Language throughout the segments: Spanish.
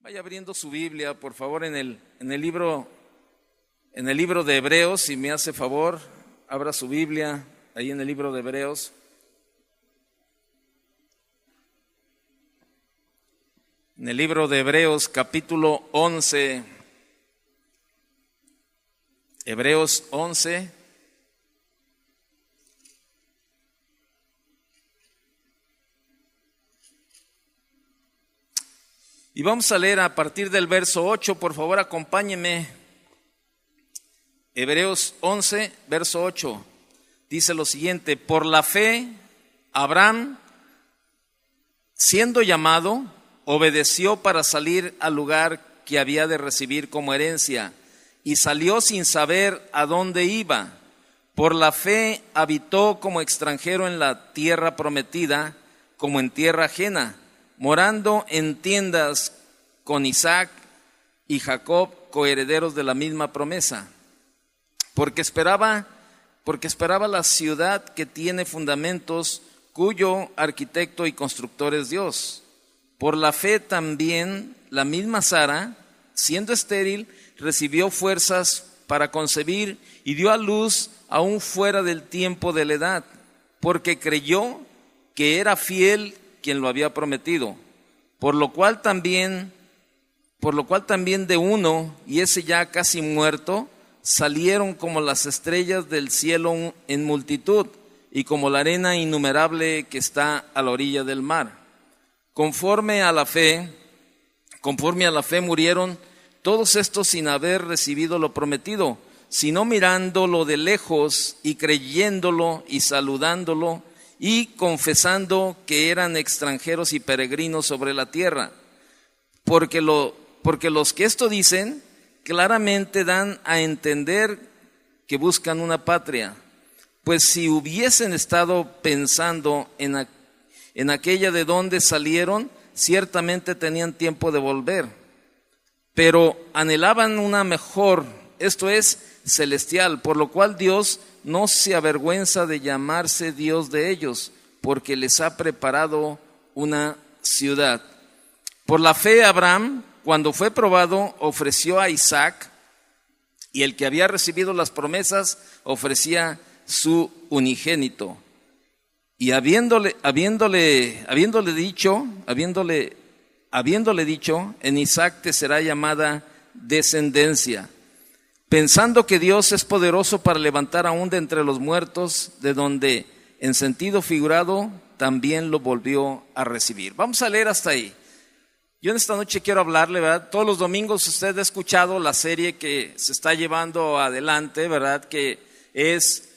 Vaya abriendo su Biblia, por favor, en el libro de Hebreos, si me hace favor, abra su Biblia ahí en el libro de Hebreos. En el libro de Hebreos, capítulo 11. Hebreos 11. Y vamos a leer a partir del verso 8, por favor acompáñenme. Hebreos 11, verso 8, dice lo siguiente: por la fe, Abraham, siendo llamado, obedeció para salir al lugar que había de recibir como herencia, y salió sin saber a dónde iba. Por la fe habitó como extranjero en la tierra prometida, como en tierra ajena, morando en tiendas con Isaac y Jacob, coherederos de la misma promesa, porque esperaba la ciudad que tiene fundamentos, cuyo arquitecto y constructor es Dios. Por la fe también la misma Sara, siendo estéril, recibió fuerzas para concebir y dio a luz aún fuera del tiempo de la edad, porque creyó que era fiel quien lo había prometido, por lo cual también de uno, y ese ya casi muerto, salieron como las estrellas del cielo en multitud, y como la arena innumerable que está a la orilla del mar. Conforme a la fe murieron todos estos sin haber recibido lo prometido, sino mirándolo de lejos y creyéndolo y saludándolo, y confesando que eran extranjeros y peregrinos sobre la tierra. Porque los que esto dicen claramente dan a entender que buscan una patria. Pues si hubiesen estado pensando en aquella de donde salieron, ciertamente tenían tiempo de volver. Pero anhelaban una mejor, esto es, celestial, por lo cual Dios no se avergüenza de llamarse Dios de ellos, porque les ha preparado una ciudad. Por la fe Abraham, cuando fue probado, ofreció a Isaac, y el que había recibido las promesas ofrecía su unigénito. Y habiéndole dicho, en Isaac te será llamada descendencia, pensando que Dios es poderoso para levantar aún de entre los muertos, de donde en sentido figurado también lo volvió a recibir. Vamos a leer hasta ahí. Yo en esta noche quiero hablarle, ¿verdad? Todos los domingos usted ha escuchado la serie que se está llevando adelante, ¿verdad? Que es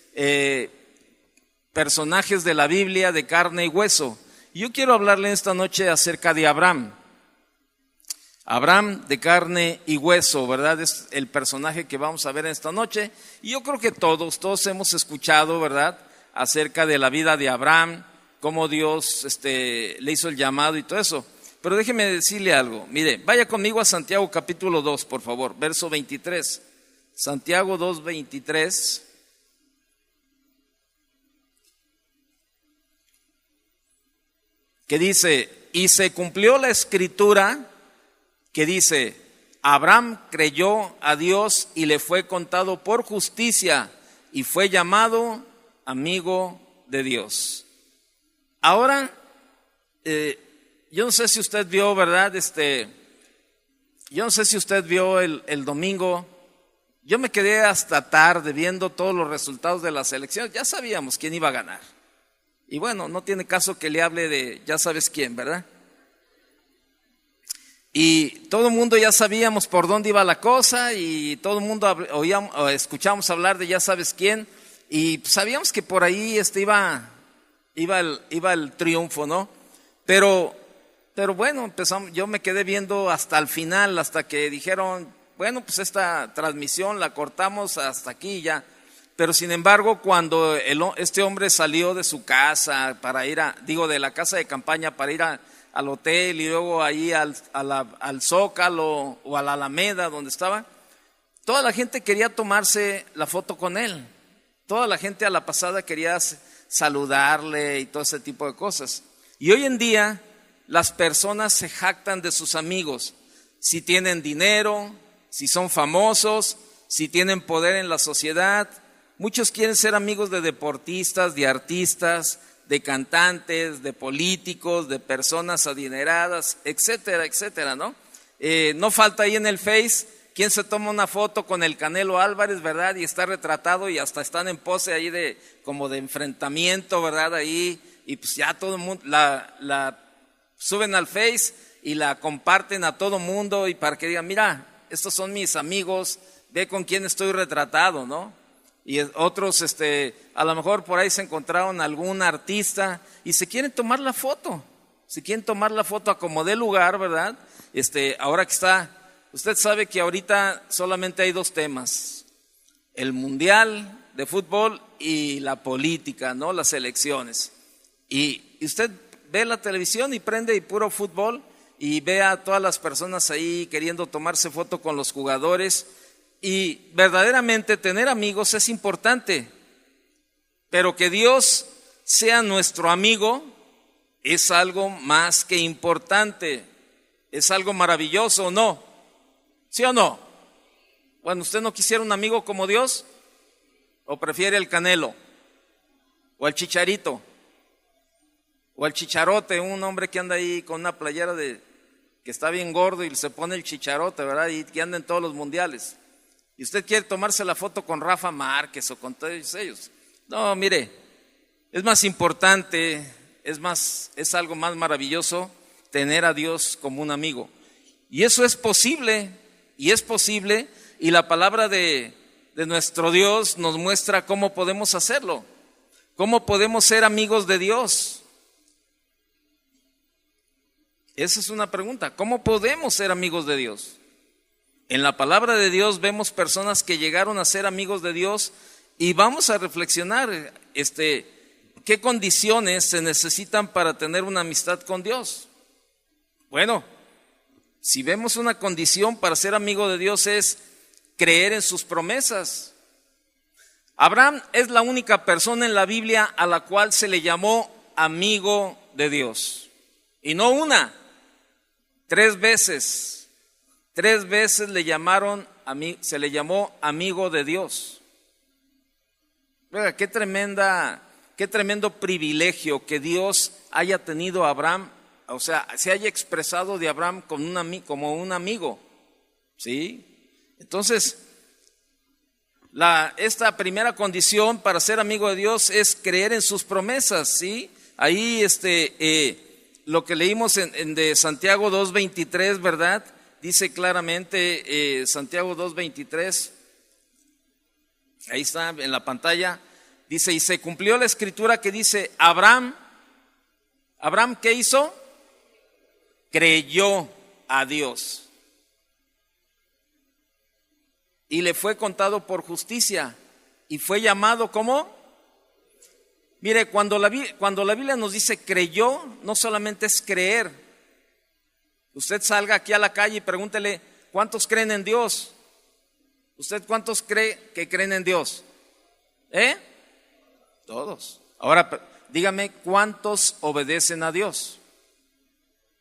personajes de la Biblia de carne y hueso. Y yo quiero hablarle esta noche acerca de Abraham. Abraham de carne y hueso, ¿verdad? Es el personaje que vamos a ver esta noche. Y yo creo que todos hemos escuchado, ¿verdad? Acerca de la vida de Abraham, cómo Dios le hizo el llamado y todo eso. Pero déjeme decirle algo. Mire, vaya conmigo a Santiago capítulo 2, por favor, verso 23. Santiago 2, 23. Que dice: y se cumplió la escritura que dice, Abraham creyó a Dios y le fue contado por justicia y fue llamado amigo de Dios. Ahora, yo no sé si usted vio, ¿verdad? Yo no sé si usted vio el domingo. Yo me quedé hasta tarde viendo todos los resultados de las elecciones. Ya sabíamos quién iba a ganar. Y bueno, no tiene caso que le hable de ya sabes quién, ¿verdad? Y todo el mundo ya sabíamos por dónde iba la cosa, y todo el mundo escuchábamos hablar de ya sabes quién, y sabíamos que por ahí iba el triunfo, ¿no? Pero bueno, yo me quedé viendo hasta el final, hasta que dijeron, bueno, pues esta transmisión la cortamos hasta aquí ya. Pero sin embargo, cuando este hombre salió de su casa para ir de la casa de campaña para ir al hotel, y luego ahí al Zócalo o a la Alameda donde estaba, toda la gente quería tomarse la foto con él. Toda la gente a la pasada quería saludarle y todo ese tipo de cosas. Y hoy en día las personas se jactan de sus amigos. si tienen dinero, si son famosos, si tienen poder en la sociedad. Muchos quieren ser amigos de deportistas, de artistas, de cantantes, de políticos, de personas adineradas, etcétera, etcétera, ¿no? No falta ahí en el Face quien se toma una foto con el Canelo Álvarez, ¿verdad? Y está retratado y hasta están en pose ahí de como de enfrentamiento, ¿verdad? Ahí, y pues ya todo el mundo la suben al Face y la comparten a todo mundo y para que digan, mira, estos son mis amigos, ve con quién estoy retratado, ¿no? Y otros, a lo mejor por ahí se encontraron algún artista y se quieren tomar la foto, a como dé lugar, ¿verdad? Ahora que está, usted sabe que ahorita solamente hay dos temas, el mundial de fútbol y la política, ¿no? Las elecciones. Y usted ve la televisión y prende y puro fútbol y ve a todas las personas ahí queriendo tomarse foto con los jugadores. Y verdaderamente tener amigos es importante, pero que Dios sea nuestro amigo es algo más que importante, es algo maravilloso, ¿o no? ¿Sí o no? Bueno, ¿usted no quisiera un amigo como Dios? ¿O prefiere el Canelo? ¿O el Chicharito? ¿O el Chicharote? Un hombre que anda ahí con una playera que está bien gordo y se pone el Chicharote, ¿verdad? Y que anda en todos los mundiales. Y usted quiere tomarse la foto con Rafa Márquez o con todos ellos. No, mire, es más importante, es algo más maravilloso tener a Dios como un amigo. Y eso es posible, y la palabra de nuestro Dios nos muestra cómo podemos hacerlo, cómo podemos ser amigos de Dios. Esa es una pregunta, ¿cómo podemos ser amigos de Dios? En la palabra de Dios vemos personas que llegaron a ser amigos de Dios y vamos a reflexionar qué condiciones se necesitan para tener una amistad con Dios. Bueno, si vemos una condición para ser amigo de Dios es creer en sus promesas. Abraham es la única persona en la Biblia a la cual se le llamó amigo de Dios. Y no una, 3 veces. 3 veces se le llamó amigo de Dios. Oiga, qué tremendo privilegio que Dios haya tenido a Abraham, o sea, se haya expresado de Abraham como un amigo, ¿sí? Entonces, esta primera condición para ser amigo de Dios es creer en sus promesas, ¿sí? Ahí lo que leímos en de Santiago 2:23, ¿verdad? Dice claramente Santiago 2:23, ahí está en la pantalla, dice, y se cumplió la escritura que dice, Abraham, ¿qué hizo? Creyó a Dios y le fue contado por justicia y fue llamado ¿cómo? Mire, cuando la Biblia nos dice creyó, no solamente es creer. Usted salga aquí a la calle y pregúntele, ¿cuántos creen en Dios? ¿Usted cuántos cree que creen en Dios? Todos. Ahora, dígame, ¿cuántos obedecen a Dios?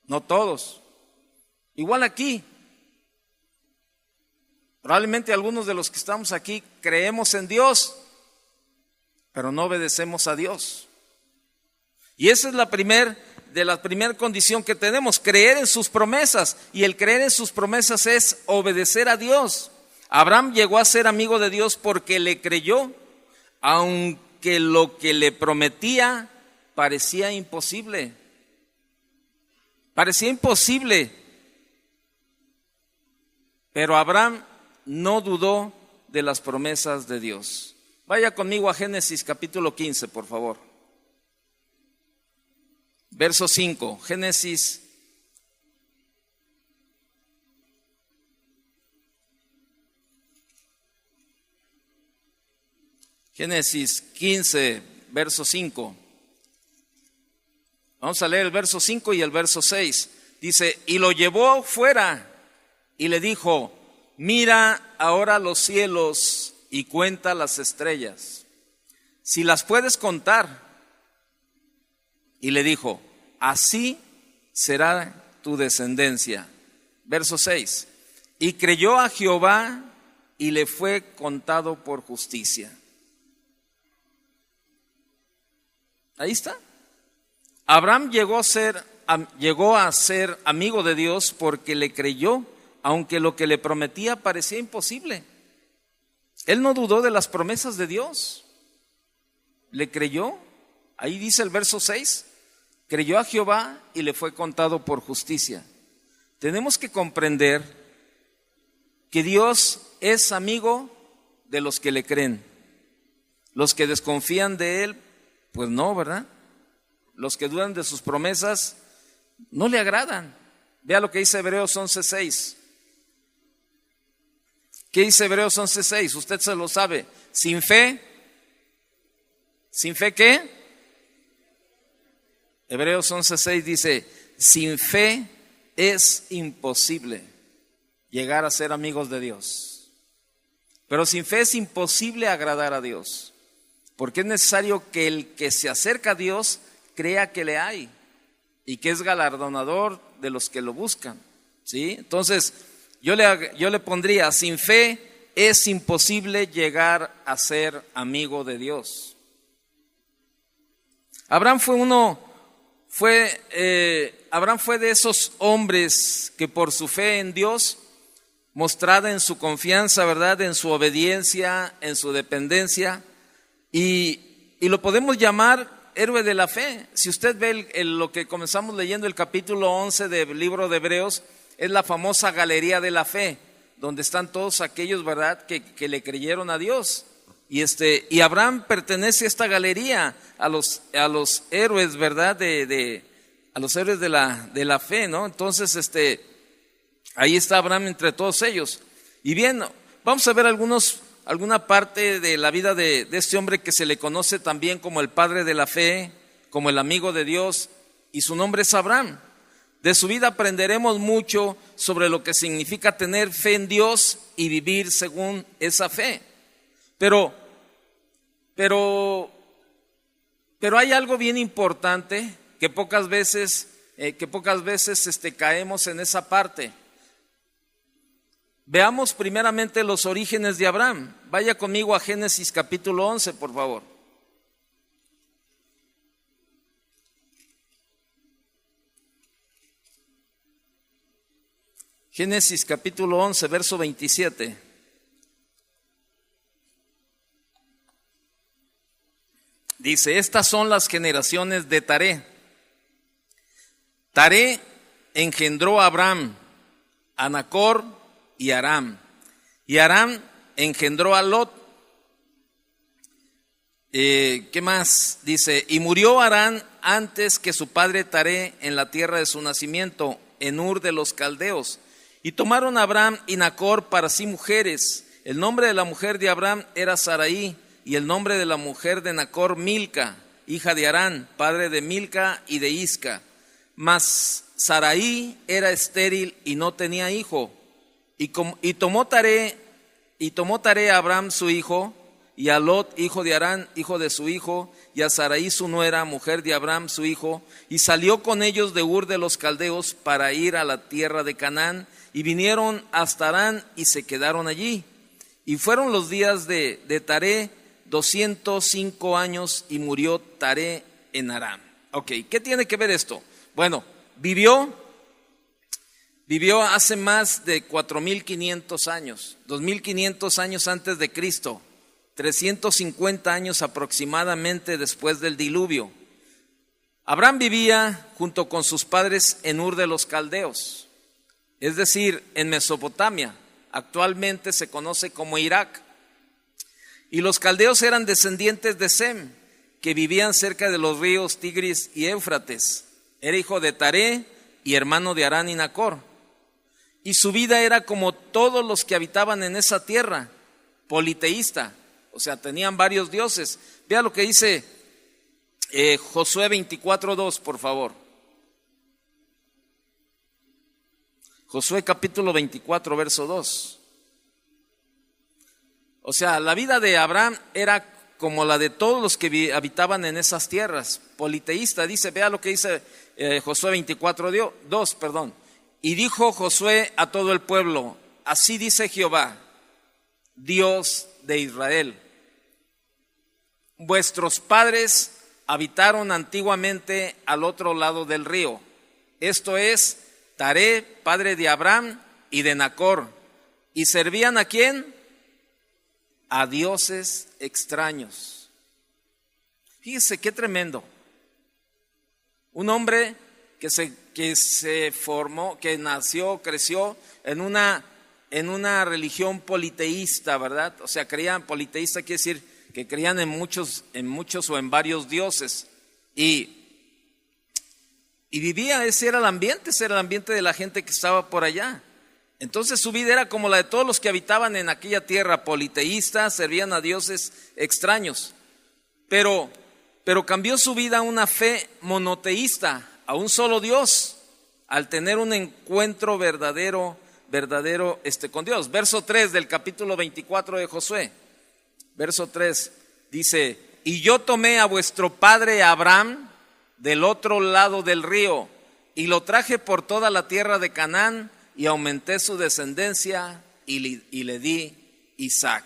No todos. Igual aquí. Probablemente algunos de los que estamos aquí creemos en Dios, pero no obedecemos a Dios. Y esa es la primera condición que tenemos, creer en sus promesas. Y el creer en sus promesas es obedecer a Dios. Abraham llegó a ser amigo de Dios porque le creyó, aunque lo que le prometía parecía imposible. Parecía imposible. Pero Abraham no dudó de las promesas de Dios. Vaya conmigo a Génesis capítulo 15, por favor. Verso 5, Génesis 15, verso 5. Vamos a leer el verso 5 y el verso 6. Dice, y lo llevó fuera y le dijo, mira ahora los cielos y cuenta las estrellas, si las puedes contar. Y le dijo, así será tu descendencia. verso 6. Y creyó a Jehová y le fue contado por justicia. Ahí está. Abraham llegó a ser amigo de Dios porque le creyó, aunque lo que le prometía parecía imposible. Él no dudó de las promesas de Dios. Le creyó. Ahí dice el verso 6. Creyó a Jehová y le fue contado por justicia. Tenemos que comprender que Dios es amigo de los que le creen. Los que desconfían de Él, pues no, ¿verdad? Los que dudan de sus promesas no le agradan. Vea lo que dice Hebreos 11:6. ¿Qué dice Hebreos 11:6? Usted se lo sabe. Sin fe. ¿Sin fe qué? Hebreos 11:6 dice, sin fe es imposible llegar a ser amigos de Dios. Pero sin fe es imposible agradar a Dios, porque es necesario que el que se acerca a Dios crea que le hay y que es galardonador de los que lo buscan, ¿sí? Entonces, yo le pondría, sin fe es imposible llegar a ser amigo de Dios. Abraham fue de esos hombres que por su fe en Dios, mostrada en su confianza, ¿verdad?, en su obediencia, en su dependencia, y lo podemos llamar héroe de la fe. Si usted ve lo que comenzamos leyendo, el capítulo 11 del libro de Hebreos, es la famosa galería de la fe, donde están todos aquellos, ¿verdad?, que le creyeron a Dios. Y Abraham pertenece a esta galería, a los héroes, ¿verdad?, a los héroes de la fe, ¿no? Entonces, ahí está Abraham entre todos ellos. Y bien, vamos a ver alguna parte de la vida de este hombre que se le conoce también como el padre de la fe, como el amigo de Dios, y su nombre es Abraham. De su vida aprenderemos mucho sobre lo que significa tener fe en Dios y vivir según esa fe. Pero hay algo bien importante que pocas veces caemos en esa parte. Veamos primeramente los orígenes de Abraham. Vaya conmigo a Génesis capítulo 11, por favor. Génesis capítulo 11, verso 27. Dice, estas son las generaciones de Taré. Taré engendró a Abraham, a Nacor y a Aram. Y Aram engendró a Lot. ¿Qué más? Dice, y murió Harán antes que su padre Taré en la tierra de su nacimiento, en Ur de los Caldeos. Y tomaron a Abraham y Nacor para sí mujeres. El nombre de la mujer de Abraham era Sarai, y el nombre de la mujer de Nacor Milca, hija de Harán, padre de Milca y de Isca. Mas Sarai era estéril y no tenía hijo. Y tomó Taré a Abraham su hijo, y a Lot, hijo de Harán, hijo de su hijo, y a Sarai su nuera, mujer de Abraham su hijo, y salió con ellos de Ur de los Caldeos para ir a la tierra de Canaán, y vinieron hasta Harán y se quedaron allí. Y fueron los días de Taré 205 años, y murió Taré en Harán. Ok, ¿qué tiene que ver esto? Bueno, vivió hace más de 4,500 años, 2,500 años antes de Cristo, 350 años aproximadamente después del diluvio. Abraham vivía junto con sus padres en Ur de los Caldeos, es decir, en Mesopotamia, actualmente se conoce como Irak. Y los caldeos eran descendientes de Sem, que vivían cerca de los ríos Tigris y Éufrates. Era hijo de Taré y hermano de Harán y Nacor. Y su vida era como todos los que habitaban en esa tierra, politeísta, o sea, tenían varios dioses. Vea lo que dice Josué 24:2, por favor. Josué capítulo 24, verso 2. O sea, la vida de Abraham era como la de todos los que habitaban en esas tierras, politeísta. Dice, vea lo que dice Josué 24:2, perdón. Y dijo Josué a todo el pueblo: así dice Jehová, Dios de Israel: vuestros padres habitaron antiguamente al otro lado del río, esto es, Taré, padre de Abraham y de Nacor, y servían ¿a quién? A dioses extraños. Fíjese qué tremendo. Un hombre que se formó, que nació, creció en una religión politeísta, ¿verdad? O sea, politeísta quiere decir que creían en muchos o en varios dioses. Y vivía, ese era el ambiente de la gente que estaba por allá. Entonces su vida era como la de todos los que habitaban en aquella tierra politeísta, servían a dioses extraños. Pero cambió su vida a una fe monoteísta, a un solo Dios, al tener un encuentro verdadero con Dios. Verso 3 del capítulo 24 de Josué. Verso 3 dice: y yo tomé a vuestro padre Abraham del otro lado del río, y lo traje por toda la tierra de Canaán, y aumenté su descendencia, y le di Isaac.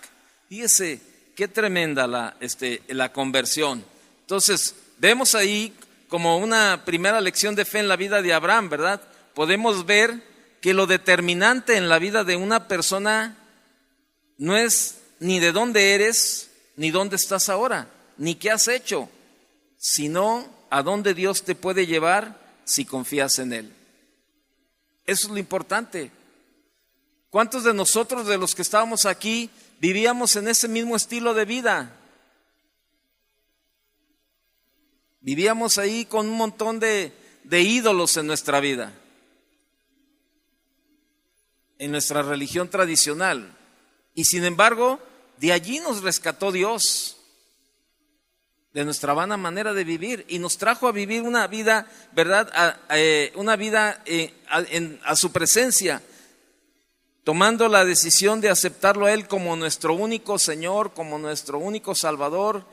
Fíjese qué tremenda la conversión. Entonces, vemos ahí como una primera lección de fe en la vida de Abraham, ¿verdad? Podemos ver que lo determinante en la vida de una persona no es ni de dónde eres, ni dónde estás ahora, ni qué has hecho, sino a dónde Dios te puede llevar si confías en Él. Eso es lo importante. ¿Cuántos de nosotros, de los que estábamos aquí, vivíamos en ese mismo estilo de vida? Vivíamos ahí con un montón de ídolos en nuestra vida, en nuestra religión tradicional. Y sin embargo, de allí nos rescató Dios, de nuestra vana manera de vivir, y nos trajo a vivir una vida, ¿verdad? Una vida a su presencia, tomando la decisión de aceptarlo a Él como nuestro único Señor, como nuestro único Salvador,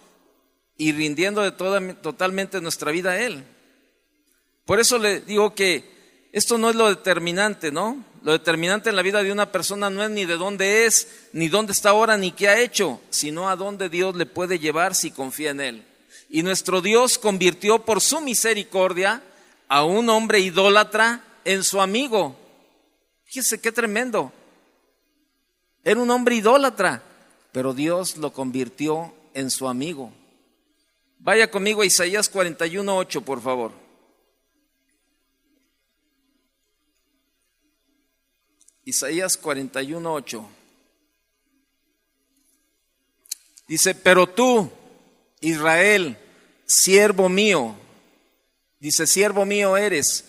y rindiendo totalmente nuestra vida a Él. Por eso le digo que esto no es lo determinante, ¿no? Lo determinante en la vida de una persona no es ni de dónde es, ni dónde está ahora, ni qué ha hecho, sino a dónde Dios le puede llevar si confía en Él. Y nuestro Dios convirtió por su misericordia a un hombre idólatra en su amigo. Fíjese qué tremendo. Era un hombre idólatra, pero Dios lo convirtió en su amigo. Vaya conmigo a Isaías 41:8, por favor. Isaías 41:8. Dice: pero tú, Israel, siervo mío, dice, siervo mío eres,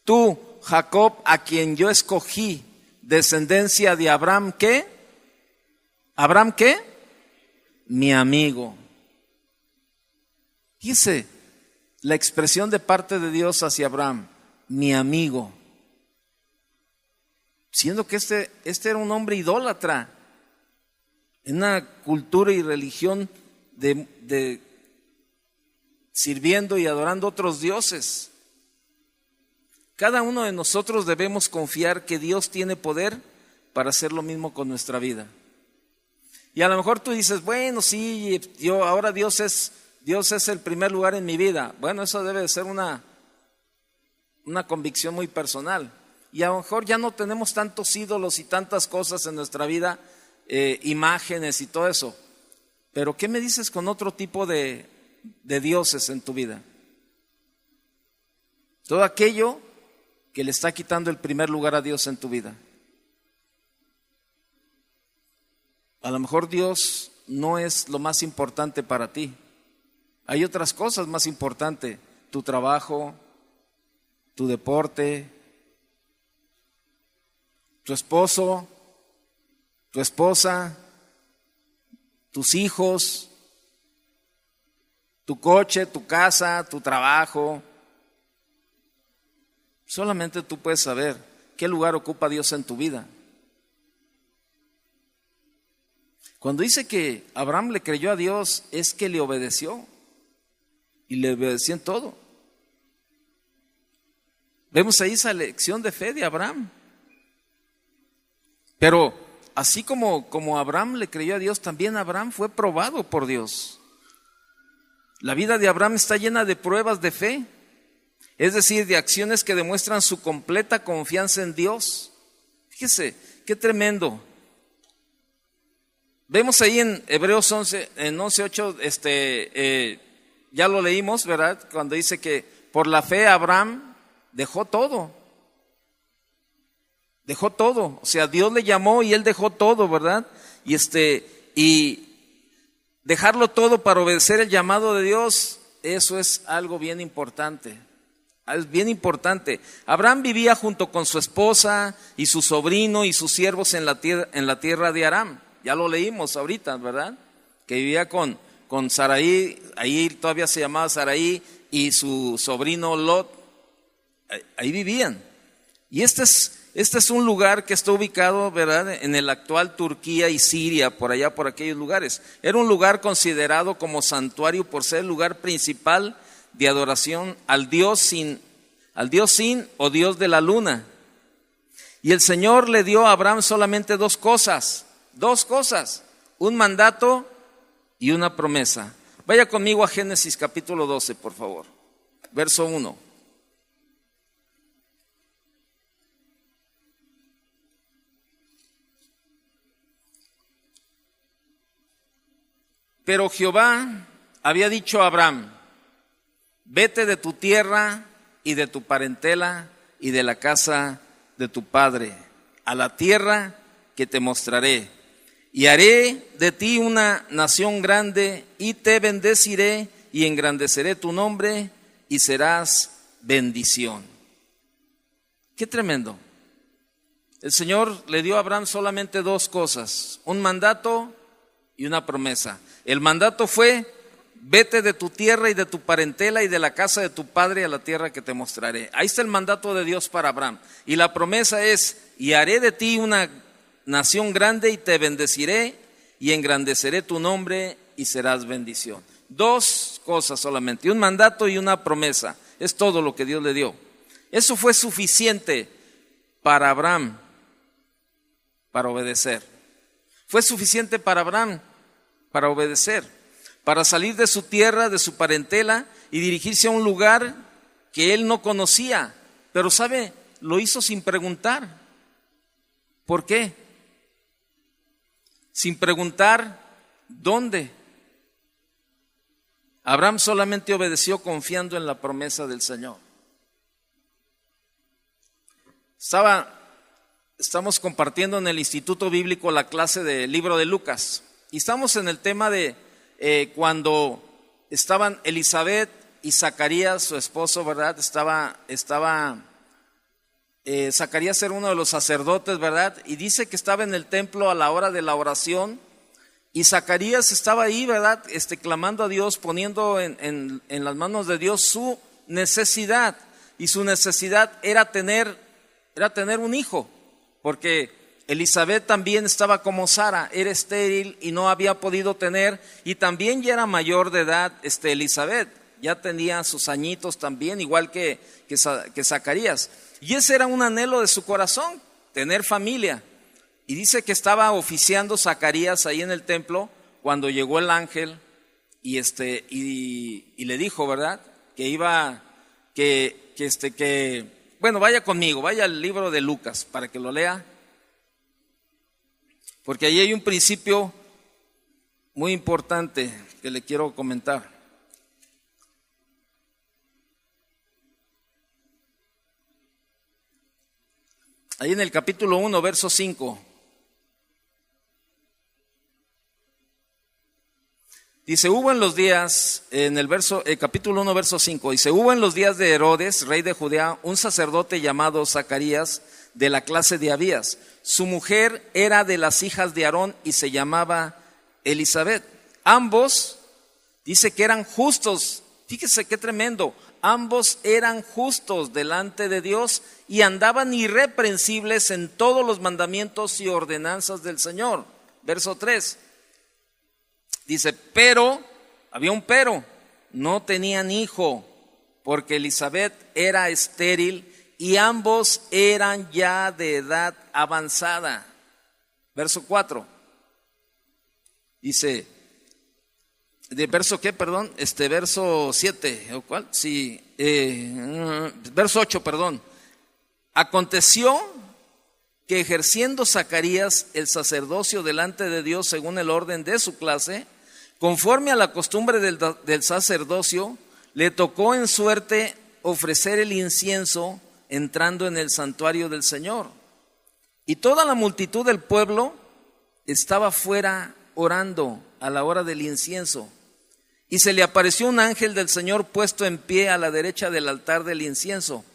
tú, Jacob, a quien yo escogí, descendencia de Abraham, ¿qué? ¿Abraham qué? Mi amigo. Dice la expresión de parte de Dios hacia Abraham, mi amigo. Siendo que este era un hombre idólatra, en una cultura y religión de sirviendo y adorando otros dioses. Cada uno de nosotros debemos confiar que Dios tiene poder para hacer lo mismo con nuestra vida. Y a lo mejor tú dices, bueno, sí, ahora Dios es el primer lugar en mi vida. Bueno, eso debe de ser una convicción muy personal. Y a lo mejor ya no tenemos tantos ídolos y tantas cosas en nuestra vida, imágenes y todo eso. Pero ¿qué me dices con otro tipo de dioses en tu vida? Todo aquello que le está quitando el primer lugar a Dios en tu vida. A lo mejor Dios no es lo más importante para ti. Hay otras cosas más importantes: tu trabajo, tu deporte, tu esposo, tu esposa, tus hijos, tu coche, tu casa, tu trabajo. Solamente tú puedes saber qué lugar ocupa Dios en tu vida. Cuando dice que Abraham le creyó a Dios, es que le obedeció, y le obedeció en todo. Vemos ahí esa lección de fe de Abraham. Pero así como Abraham le creyó a Dios, también Abraham fue probado por Dios. La vida de Abraham está llena de pruebas de fe, es decir, de acciones que demuestran su completa confianza en Dios. Fíjese, qué tremendo. Vemos ahí en Hebreos 11, en 11:8, ya lo leímos, ¿verdad? Cuando dice que por la fe Abraham dejó todo. Dejó todo. O sea, Dios le llamó y él dejó todo, ¿verdad? Y dejarlo todo para obedecer el llamado de Dios, eso es algo bien importante. Es bien importante. Abraham vivía junto con su esposa y su sobrino y sus siervos en la tierra de Aram. Ya lo leímos ahorita, ¿verdad? Que vivía con Sarai, ahí todavía se llamaba Sarai, y su sobrino Lot. Ahí vivían. Y este es un lugar que está ubicado, ¿verdad?, en el actual Turquía y Siria, por allá, por aquellos lugares. Era un lugar considerado como santuario por ser el lugar principal de adoración al Dios sin o Dios de la luna. Y el Señor le dio a Abraham solamente dos cosas, un mandato y una promesa. Vaya conmigo a Génesis capítulo 12, por favor, verso 1. Pero Jehová había dicho a Abraham: vete de tu tierra y de tu parentela y de la casa de tu padre, a la tierra que te mostraré, y haré de ti una nación grande, y te bendeciré y engrandeceré tu nombre, y serás bendición. Qué tremendo. El Señor le dio a Abraham solamente dos cosas, un mandato y una promesa. El mandato fue: vete de tu tierra y de tu parentela y de la casa de tu padre a la tierra que te mostraré. Ahí está el mandato de Dios para Abraham. Y la promesa es: y haré de ti una nación grande, y te bendeciré y engrandeceré tu nombre, y serás bendición. Dos cosas solamente, un mandato y una promesa. Es todo lo que Dios le dio. Eso fue suficiente para Abraham para obedecer. Fue suficiente para Abraham para obedecer, para salir de su tierra, de su parentela, y dirigirse a un lugar que él no conocía. Pero ¿sabe? Lo hizo sin preguntar. ¿Por qué? Sin preguntar dónde. Abraham solamente obedeció confiando en la promesa del Señor. Estamos compartiendo en el Instituto Bíblico la clase del libro de Lucas, y estamos en el tema de cuando estaban Elizabeth y Zacarías, su esposo, ¿verdad? Zacarías era uno de los sacerdotes, ¿verdad? Y dice que estaba en el templo a la hora de la oración, y Zacarías estaba ahí, ¿verdad? Clamando a Dios, poniendo en las manos de Dios su necesidad, y su necesidad era tener un hijo, porque Elizabeth también estaba como Sara, era estéril y no había podido tener, y también ya era mayor de edad Elizabeth, ya tenía sus añitos también, igual que Zacarías. Y ese era un anhelo de su corazón, tener familia. Y dice que estaba oficiando Zacarías ahí en el templo cuando llegó el ángel y le dijo, ¿verdad?, bueno, vaya conmigo, vaya al libro de Lucas para que lo lea. Porque ahí hay un principio muy importante que le quiero comentar. Ahí en el capítulo 1, verso 5. Dice, hubo en los días, en el capítulo 1, verso 5, dice, hubo en los días de Herodes, rey de Judea, un sacerdote llamado Zacarías, de la clase de Abías. Su mujer era de las hijas de Aarón y se llamaba Elizabeth. Ambos, dice que eran justos. Fíjese qué tremendo. Ambos eran justos delante de Dios y andaban irreprensibles en todos los mandamientos y ordenanzas del Señor. Verso 3. Dice, pero, había un pero, no tenían hijo, porque Elizabeth era estéril y ambos eran ya de edad avanzada. Verso 4. Dice, ¿de verso qué, perdón? Verso 7, ¿o cuál? Sí, verso 8, perdón. Aconteció que ejerciendo Zacarías el sacerdocio delante de Dios según el orden de su clase, conforme a la costumbre del sacerdocio, le tocó en suerte ofrecer el incienso entrando en el santuario del Señor. Y toda la multitud del pueblo estaba fuera orando a la hora del incienso. Y se le apareció un ángel del Señor puesto en pie a la derecha del altar del incienso.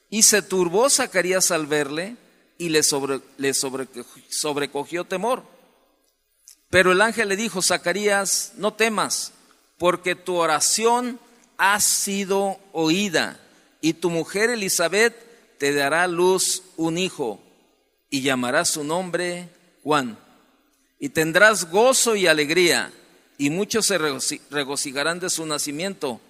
Y se turbó Zacarías al verle y le sobrecogió temor. Pero el ángel le dijo: Zacarías, no temas, porque tu oración ha sido oída, y tu mujer Elizabeth te dará a luz un hijo, y llamarás su nombre Juan. Y tendrás gozo y alegría, y muchos se regocijarán de su nacimiento,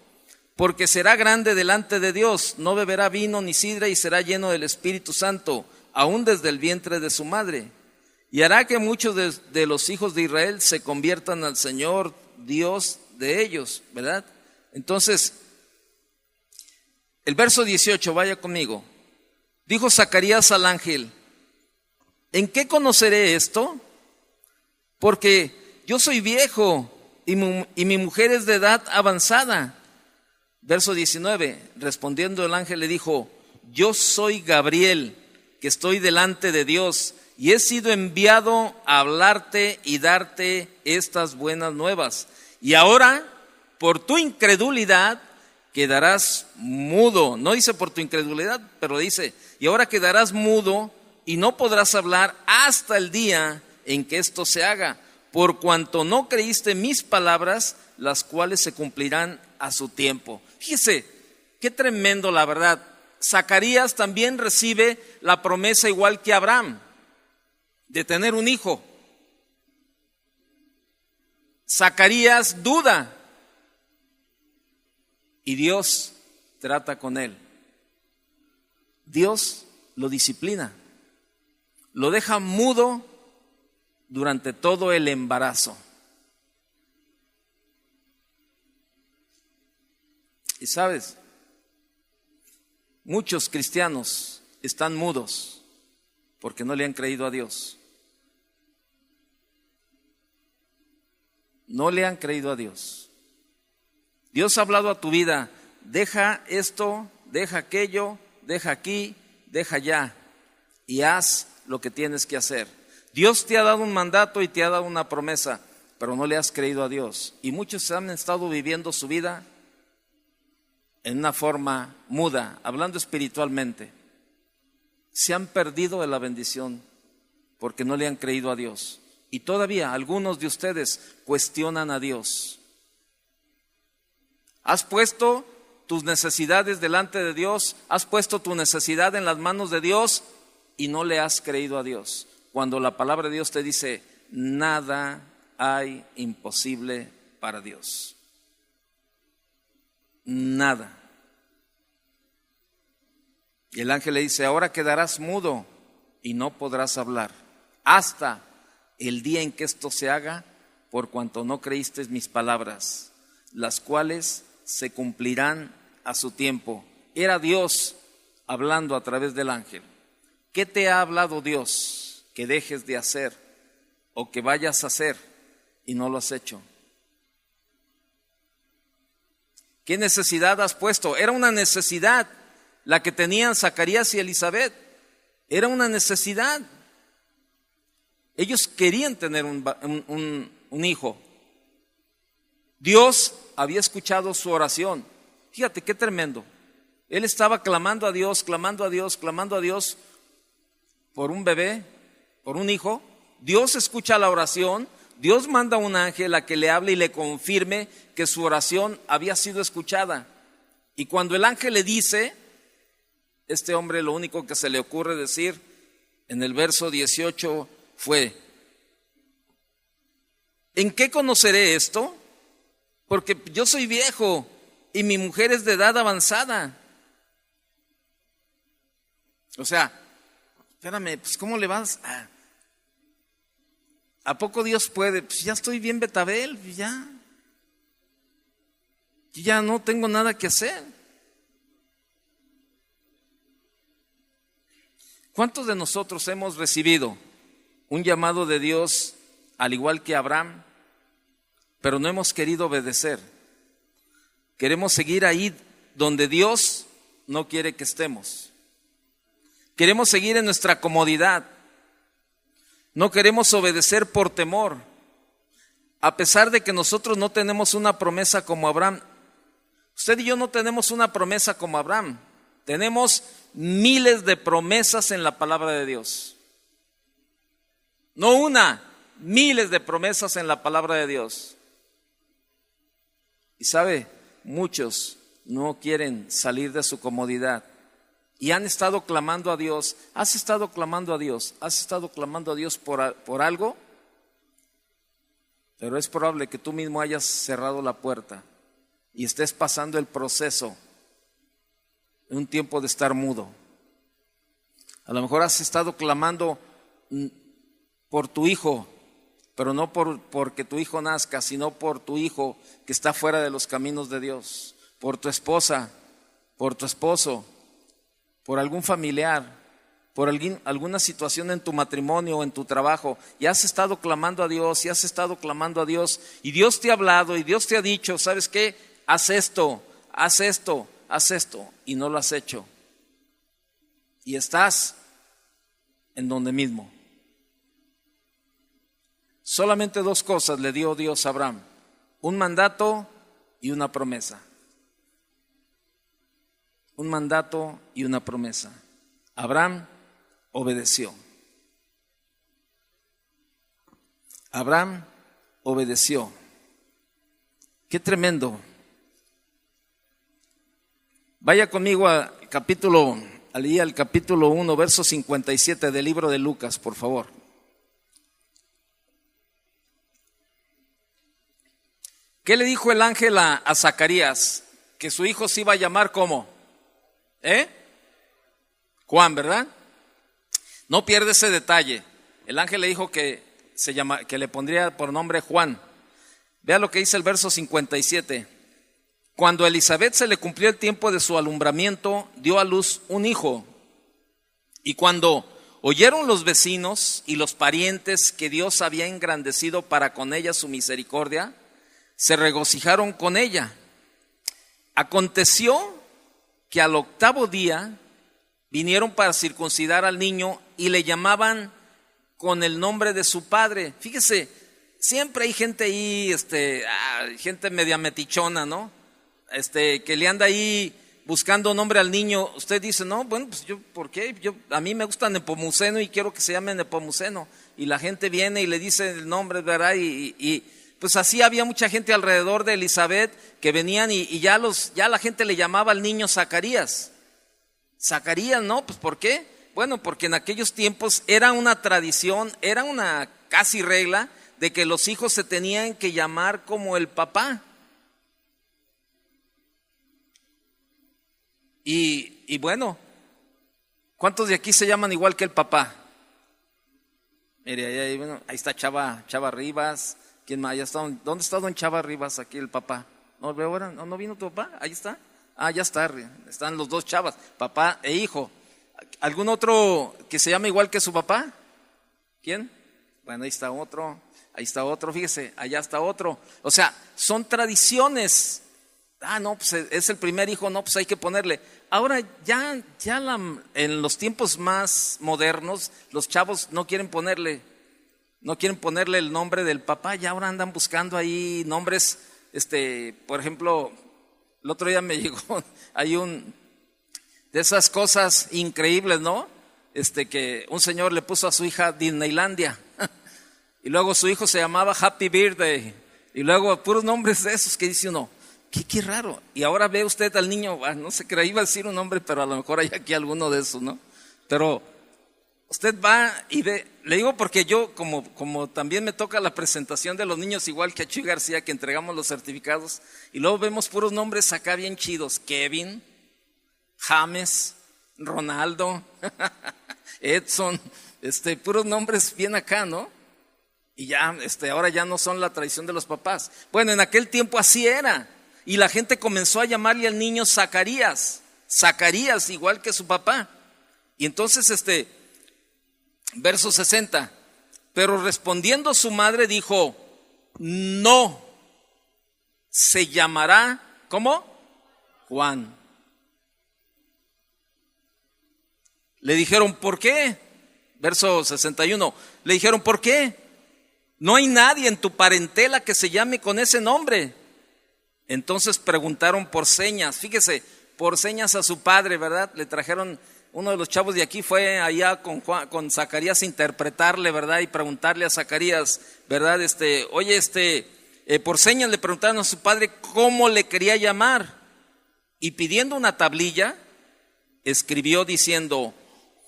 porque será grande delante de Dios, no beberá vino ni sidra, y será lleno del Espíritu Santo, aún desde el vientre de su madre. Y hará que muchos de los hijos de Israel se conviertan al Señor, Dios de ellos, ¿verdad? Entonces, el verso 18, vaya conmigo. Dijo Zacarías al ángel: ¿en qué conoceré esto? Porque yo soy viejo y mi mujer es de edad avanzada. Verso 19, respondiendo el ángel le dijo: yo soy Gabriel, que estoy delante de Dios, y he sido enviado a hablarte y darte estas buenas nuevas. Y ahora, por tu incredulidad, quedarás mudo. No dice por tu incredulidad, pero dice, y ahora quedarás mudo y no podrás hablar hasta el día en que esto se haga, por cuanto no creíste mis palabras, las cuales se cumplirán a su tiempo. Fíjese, qué tremendo, la verdad. Zacarías también recibe la promesa igual que Abraham, de tener un hijo. Zacarías duda y Dios trata con él. Dios lo disciplina, lo deja mudo durante todo el embarazo. Y sabes, muchos cristianos están mudos porque no le han creído a Dios. No le han creído a Dios. Dios ha hablado a tu vida: deja esto, deja aquello, deja aquí, deja allá, y haz lo que tienes que hacer. Dios te ha dado un mandato y te ha dado una promesa, pero no le has creído a Dios. Y muchos han estado viviendo su vida en una forma muda, hablando espiritualmente. Se han perdido de la bendición porque no le han creído a Dios. Y todavía algunos de ustedes cuestionan a Dios. ¿Has puesto tus necesidades delante de Dios? ¿Has puesto tu necesidad en las manos de Dios y no le has creído a Dios? Cuando la palabra de Dios te dice: nada hay imposible para Dios. Nada. Y el ángel le dice: ahora quedarás mudo y no podrás hablar hasta el día en que esto se haga, por cuanto no creíste mis palabras, las cuales se cumplirán a su tiempo. Era Dios hablando a través del ángel. ¿Qué te ha hablado Dios que dejes de hacer o que vayas a hacer y no lo has hecho? ¿Qué necesidad has puesto? Era una necesidad la que tenían Zacarías y Elizabeth. Era una necesidad. Ellos querían tener un hijo. Dios había escuchado su oración. Fíjate qué tremendo. Él estaba clamando a Dios, clamando a Dios, clamando a Dios por un bebé, por un hijo. Dios escucha la oración. Dios manda a un ángel a que le hable y le confirme que su oración había sido escuchada. Y cuando el ángel le dice, este hombre lo único que se le ocurre decir en el verso 18 fue: ¿en qué conoceré esto? Porque yo soy viejo y mi mujer es de edad avanzada. O sea, espérame, pues ¿cómo le vas? ¿A poco Dios puede? Pues ya estoy bien Betabel, ya. Yo ya no tengo nada que hacer. ¿Cuántos de nosotros hemos recibido un llamado de Dios al igual que Abraham, pero no hemos querido obedecer? Queremos seguir ahí donde Dios no quiere que estemos. Queremos seguir en nuestra comodidad. No queremos obedecer por temor. A pesar de que nosotros no tenemos una promesa como Abraham. Usted y yo no tenemos una promesa como Abraham. Tenemos miles de promesas en la palabra de Dios. No una, miles de promesas en la palabra de Dios. Y sabe, muchos no quieren salir de su comodidad y han estado clamando a Dios. ¿Has estado clamando a Dios? ¿Has estado clamando a Dios por algo? Pero es probable que tú mismo hayas cerrado la puerta y estés pasando el proceso de un tiempo de estar mudo. A lo mejor has estado clamando por tu hijo, pero no porque tu hijo nazca, sino por tu hijo que está fuera de los caminos de Dios, por tu esposa, por tu esposo, por algún familiar, por alguna situación en tu matrimonio o en tu trabajo, y has estado clamando a Dios, y has estado clamando a Dios, y Dios te ha hablado, y Dios te ha dicho, ¿sabes qué? Haz esto, haz esto, haz esto, y no lo has hecho. Y estás en donde mismo. Solamente dos cosas le dio Dios a Abraham: un mandato y una promesa. Un mandato y una promesa. Abraham obedeció. Abraham obedeció. Qué tremendo. Vaya conmigo al capítulo 1, verso 57 del libro de Lucas, por favor. ¿Qué le dijo el ángel a Zacarías? Que su hijo se iba a llamar ¿cómo? Juan, ¿verdad? No pierde ese detalle. El ángel le dijo que le pondría por nombre Juan. Vea lo que dice el verso 57. Cuando a Elizabeth se le cumplió el tiempo de su alumbramiento, dio a luz un hijo. Y cuando oyeron los vecinos y los parientes que Dios había engrandecido para con ella su misericordia, se regocijaron con ella. Aconteció que al 8º día vinieron para circuncidar al niño y le llamaban con el nombre de su padre. Fíjese, siempre hay gente ahí, gente media metichona, ¿no? Que le anda ahí buscando nombre al niño. Usted dice, no, bueno, pues yo, ¿por qué? A mí me gusta Nepomuceno y quiero que se llame Nepomuceno. Y la gente viene y le dice el nombre, ¿verdad? Y pues así había mucha gente alrededor de Elizabeth que venían y ya la gente le llamaba al niño Zacarías. Zacarías, ¿no? Pues ¿por qué? Bueno, porque en aquellos tiempos era una tradición, era una casi regla de que los hijos se tenían que llamar como el papá. Y bueno, ¿cuántos de aquí se llaman igual que el papá? Mire, ahí está Chava Rivas. ¿Quién más? ¿Dónde está don Chava Rivas aquí, el papá? ¿No veo ahora? ¿No vino tu papá? Ahí está. Ya está. Están los dos Chavas, papá e hijo. ¿Algún otro que se llama igual que su papá? ¿Quién? Bueno, ahí está otro. Fíjese, allá está otro. O sea, son tradiciones. No, pues es el primer hijo, no, pues hay que ponerle. Ahora ya en los tiempos más modernos, los chavos no quieren ponerle el nombre del papá, ya ahora andan buscando ahí nombres, por ejemplo, el otro día me llegó, hay de esas cosas increíbles, ¿no? Que un señor le puso a su hija Disneylandia, y luego su hijo se llamaba Happy Birthday, y luego puros nombres de esos que dice uno, qué raro. Y ahora ve usted al niño, no sé qué iba a decir un nombre, pero a lo mejor hay aquí alguno de esos, ¿no? Pero usted va y ve, le digo porque yo como también me toca la presentación de los niños, igual que a Chuy García, que entregamos los certificados, y luego vemos puros nombres acá bien chidos: Kevin, James, Ronaldo, Edson, puros nombres bien acá, ¿no? Y ya, ahora ya no son la tradición de los papás. Bueno, en aquel tiempo así era. Y la gente comenzó a llamarle al niño Zacarías, Zacarías, igual que su papá. Y entonces, verso 60, pero respondiendo su madre dijo, no, se llamará, ¿cómo? Juan. Le dijeron, ¿por qué? Verso 61, le dijeron, ¿por qué? No hay nadie en tu parentela que se llame con ese nombre. Entonces preguntaron por señas, fíjese, por señas a su padre, ¿verdad? Le trajeron, uno de los chavos de aquí fue allá con Zacarías a interpretarle, ¿verdad? Y preguntarle a Zacarías, ¿verdad? Oye, por señas le preguntaron a su padre cómo le quería llamar. Y pidiendo una tablilla, escribió diciendo,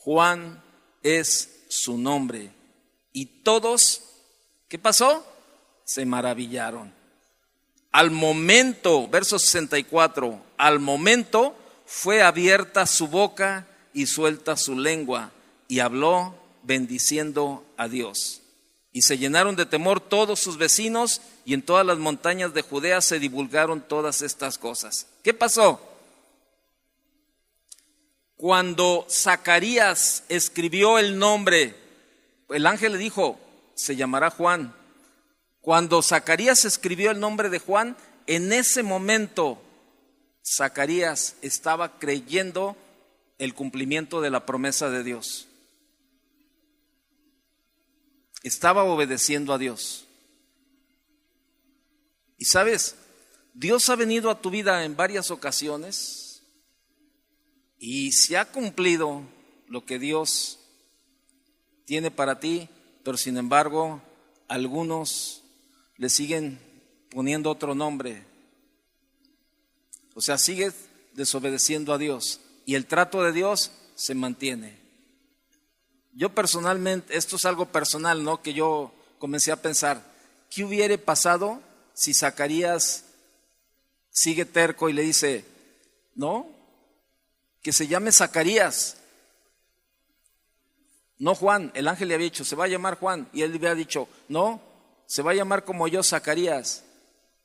Juan es su nombre. Y todos, ¿qué pasó? Se maravillaron. Al momento, verso 64, al momento fue abierta su boca y suelta su lengua, y habló bendiciendo a Dios. Y se llenaron de temor todos sus vecinos, y en todas las montañas de Judea se divulgaron todas estas cosas. ¿Qué pasó? Cuando Zacarías escribió el nombre, el ángel le dijo, se llamará Juan. Cuando Zacarías escribió el nombre de Juan, en ese momento Zacarías estaba creyendo el cumplimiento de la promesa de Dios. Estaba obedeciendo a Dios. Y sabes, Dios ha venido a tu vida en varias ocasiones y se ha cumplido lo que Dios tiene para ti, pero sin embargo, algunos le siguen poniendo otro nombre. O sea, sigues desobedeciendo a Dios y el trato de Dios se mantiene. Yo personalmente, esto es algo personal, ¿no? Que yo comencé a pensar, ¿qué hubiera pasado si Zacarías sigue terco y le dice, no, que se llame Zacarías, no Juan? El ángel le había dicho, se va a llamar Juan, y él le había dicho, no, se va a llamar como yo, Zacarías.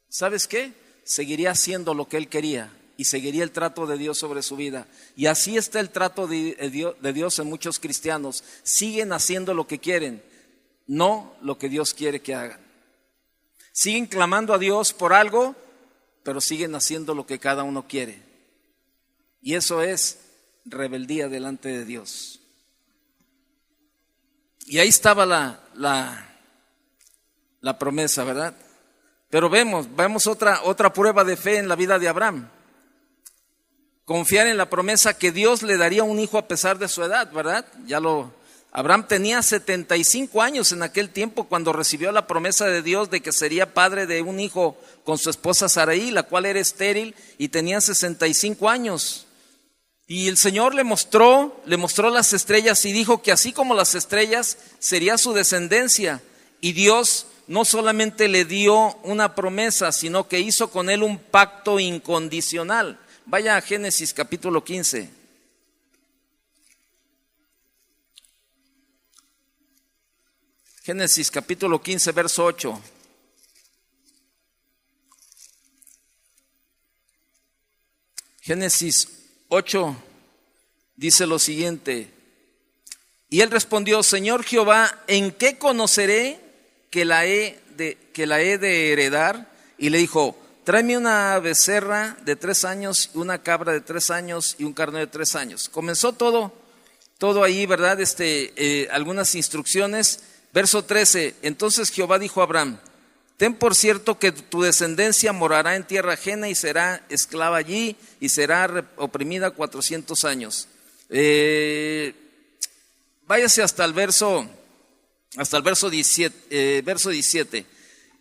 ¿Sabes qué? Seguiría haciendo lo que él quería y seguiría el trato de Dios sobre su vida. Y así está el trato de Dios en muchos cristianos. Siguen haciendo lo que quieren, no lo que Dios quiere que hagan. Siguen clamando a Dios por algo, pero siguen haciendo lo que cada uno quiere. Y eso es rebeldía delante de Dios. Y ahí estaba la promesa, ¿verdad? Pero vemos otra prueba de fe en la vida de Abraham. Confiar en la promesa que Dios le daría un hijo a pesar de su edad, ¿verdad? Abraham tenía 75 años en aquel tiempo cuando recibió la promesa de Dios de que sería padre de un hijo con su esposa Sarai, la cual era estéril y tenía 65 años. Y el Señor le mostró las estrellas y dijo que así como las estrellas sería su descendencia. Y Dios no solamente le dio una promesa, sino que hizo con él un pacto incondicional. Vaya a Génesis capítulo 15. Génesis capítulo 15, verso 8. Génesis 8 dice lo siguiente: y él respondió, Señor Jehová, ¿en qué conoceré que la he de heredar? Y le dijo, tráeme una becerra de 3 años, una cabra de 3 años y un carnero de 3 años. Comenzó todo ahí, ¿verdad? Algunas instrucciones. Verso 13, entonces Jehová dijo a Abraham, ten por cierto que tu descendencia morará en tierra ajena y será esclava allí y será oprimida 400 años. Váyase hasta el verso 17.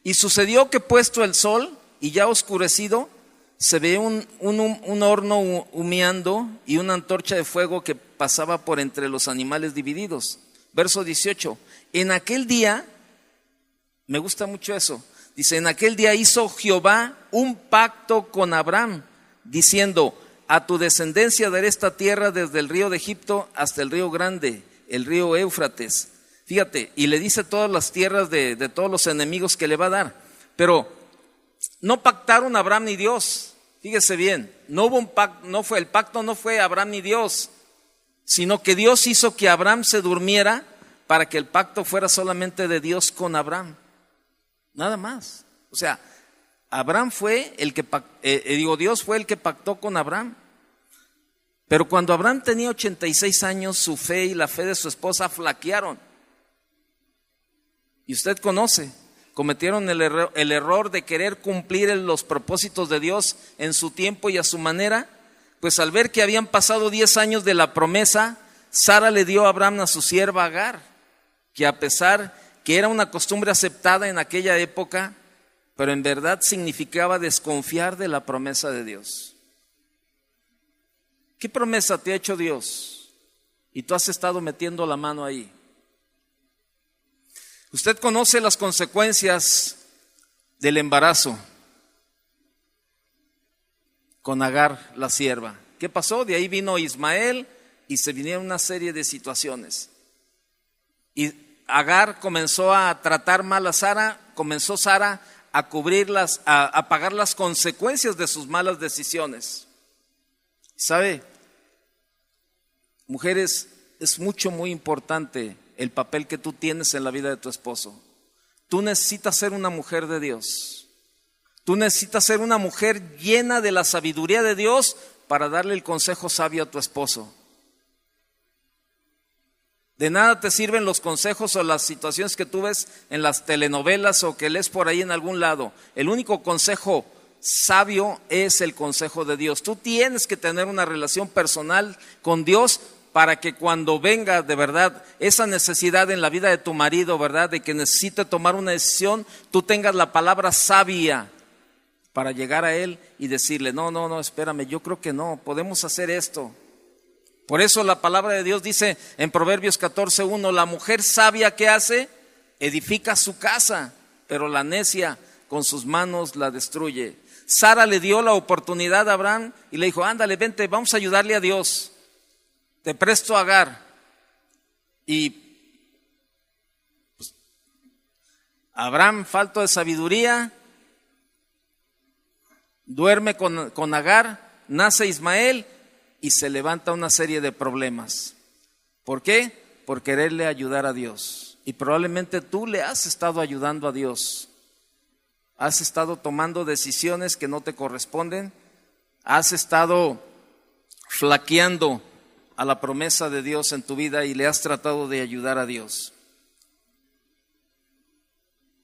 Y sucedió que puesto el sol y ya oscurecido, se ve un horno humeando y una antorcha de fuego que pasaba por entre los animales divididos. Verso 18. En aquel día, me gusta mucho eso, dice, en aquel día hizo Jehová un pacto con Abraham, diciendo, a tu descendencia daré esta tierra desde el río de Egipto hasta el río grande, el río Éufrates. Fíjate, y le dice todas las tierras de todos los enemigos que le va a dar. Pero no pactaron Abraham ni Dios. Fíjese bien, no hubo un pacto, el pacto no fue Abraham ni Dios, sino que Dios hizo que Abraham se durmiera para que el pacto fuera solamente de Dios con Abraham. Nada más. O sea, Abraham fue el que Dios fue el que pactó con Abraham. Pero cuando Abraham tenía 86 años, su fe y la fe de su esposa flaquearon. Y usted conoce, cometieron el error de querer cumplir los propósitos de Dios en su tiempo y a su manera. Pues al ver que habían pasado 10 años de la promesa, Sara le dio a Abraham a su sierva Agar, que a pesar que era una costumbre aceptada en aquella época, pero en verdad significaba desconfiar de la promesa de Dios. ¿Qué promesa te ha hecho Dios? Y tú has estado metiendo la mano ahí. Usted conoce las consecuencias del embarazo con Agar, la sierva. ¿Qué pasó? De ahí vino Ismael y se vinieron una serie de situaciones. Y Agar comenzó a tratar mal a Sara, comenzó Sara a cubrirlas, a pagar las consecuencias de sus malas decisiones. ¿Sabe? Mujeres, es muy importante el papel que tú tienes en la vida de tu esposo. Tú necesitas ser una mujer de Dios. Tú necesitas ser una mujer llena de la sabiduría de Dios para darle el consejo sabio a tu esposo. De nada te sirven los consejos o las situaciones que tú ves en las telenovelas o que lees por ahí en algún lado. El único consejo sabio es el consejo de Dios. Tú tienes que tener una relación personal con Dios para que cuando venga de verdad esa necesidad en la vida de tu marido, ¿verdad? De que necesite tomar una decisión, tú tengas la palabra sabia para llegar a él y decirle, no, espérame, yo creo que no, podemos hacer esto. Por eso la palabra de Dios dice en Proverbios 14:1, la mujer sabia, ¿qué hace? Edifica su casa, pero la necia con sus manos la destruye. Sara le dio la oportunidad a Abraham y le dijo, ándale, vente, vamos a ayudarle a Dios. Te presto a Agar. Y pues, Abraham, falto de sabiduría, duerme con Agar, nace Ismael y se levanta una serie de problemas. ¿Por qué? Por quererle ayudar a Dios. Y probablemente tú le has estado ayudando a Dios. Has estado tomando decisiones que no te corresponden. Has estado flaqueando a la promesa de Dios en tu vida y le has tratado de ayudar a Dios.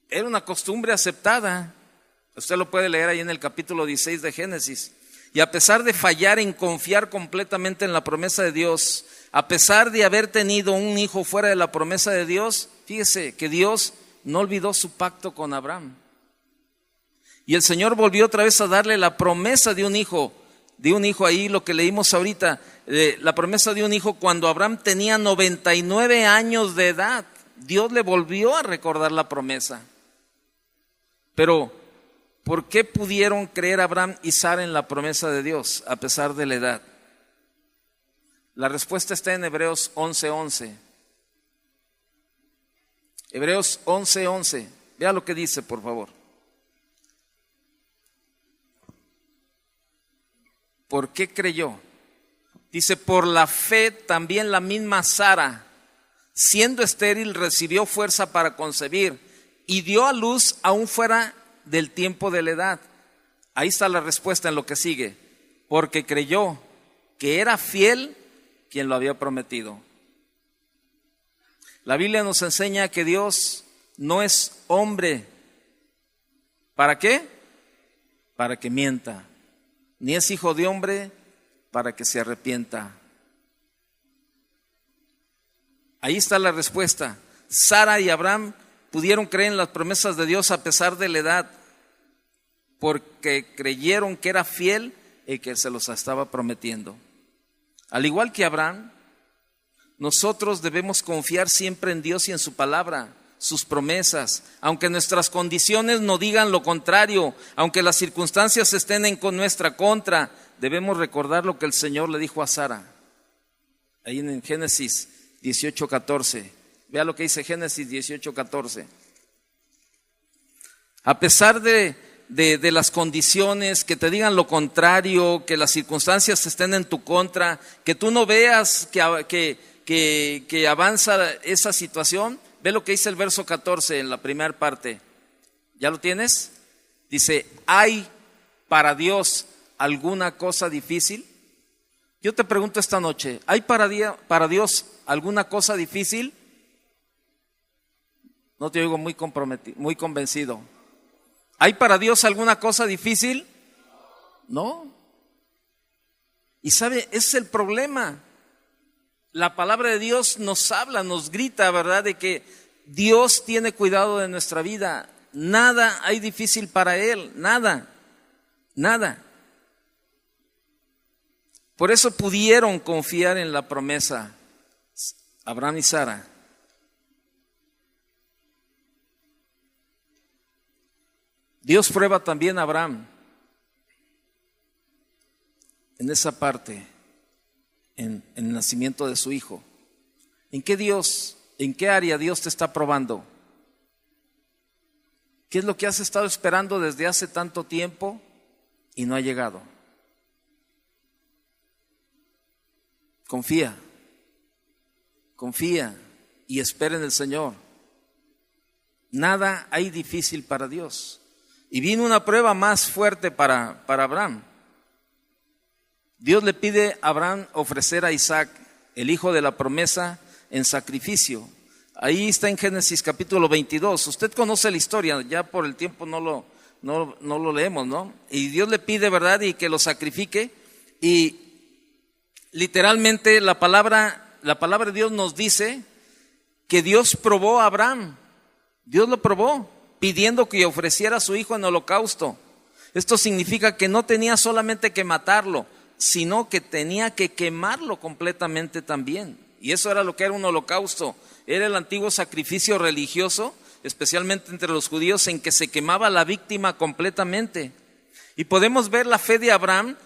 Era una costumbre aceptada. Usted lo puede leer ahí en el capítulo 16 de Génesis. Y a pesar de fallar en confiar completamente en la promesa de Dios, a pesar de haber tenido un hijo fuera de la promesa de Dios, fíjese que Dios no olvidó su pacto con Abraham. Y el Señor volvió otra vez a darle la promesa de un hijo ahí, lo que leímos ahorita, la promesa de un hijo cuando Abraham tenía 99 años de edad. Dios le volvió a recordar la promesa. Pero, ¿por qué pudieron creer Abraham y Sara en la promesa de Dios a pesar de la edad? La respuesta está en Hebreos 11:11. Hebreos 11:11. Vea lo que dice, por favor. ¿Por qué creyó? Dice, por la fe también la misma Sara, siendo estéril, recibió fuerza para concebir y dio a luz aún fuera del tiempo de la edad. Ahí está la respuesta en lo que sigue. Porque creyó que era fiel quien lo había prometido. La Biblia nos enseña que Dios no es hombre. ¿Para qué? Para que mienta. Ni es hijo de hombre para que se arrepienta. Ahí está la respuesta. Sara y Abraham pudieron creer en las promesas de Dios a pesar de la edad, porque creyeron que era fiel y que se los estaba prometiendo. Al igual que Abraham, nosotros debemos confiar siempre en Dios y en su palabra, sus promesas, aunque nuestras condiciones no digan lo contrario, aunque las circunstancias estén en nuestra contra, debemos recordar lo que el Señor le dijo a Sara, ahí en Génesis 18:14. Vea lo que dice Génesis 18:14. A pesar de las condiciones, que te digan lo contrario, que las circunstancias estén en tu contra, que tú no veas que avanza esa situación, ve lo que dice el verso 14 en la primera parte. ¿Ya lo tienes? Dice, ¿hay para Dios alguna cosa difícil? Yo te pregunto esta noche, ¿hay para Dios alguna cosa difícil? No te oigo muy comprometido, muy convencido. ¿Hay para Dios alguna cosa difícil? No. Y sabe, ese es el problema. La palabra de Dios nos habla, nos grita, ¿verdad? De que Dios tiene cuidado de nuestra vida. Nada hay difícil para Él, nada, nada. Por eso pudieron confiar en la promesa Abraham y Sara. Dios prueba también a Abraham en esa parte, en el nacimiento de su hijo. ¿En qué área Dios te está probando? ¿Qué es lo que has estado esperando desde hace tanto tiempo y no ha llegado? Confía y espera en el Señor. Nada hay difícil para Dios. Y vino una prueba más fuerte para Abraham. Dios le pide a Abraham ofrecer a Isaac, el hijo de la promesa, en sacrificio. Ahí está en Génesis capítulo 22. Usted conoce la historia, ya por el tiempo no lo leemos, ¿no? Y Dios le pide, ¿verdad? Y que lo sacrifique. Y literalmente la palabra de Dios nos dice que Dios probó a Abraham. Dios lo probó, pidiendo que ofreciera a su hijo en holocausto. Esto significa que no tenía solamente que matarlo, sino que tenía que quemarlo completamente también. Y eso era lo que era un holocausto. Era el antiguo sacrificio religioso, especialmente entre los judíos, en que se quemaba la víctima completamente. Y podemos ver la fe de Abraham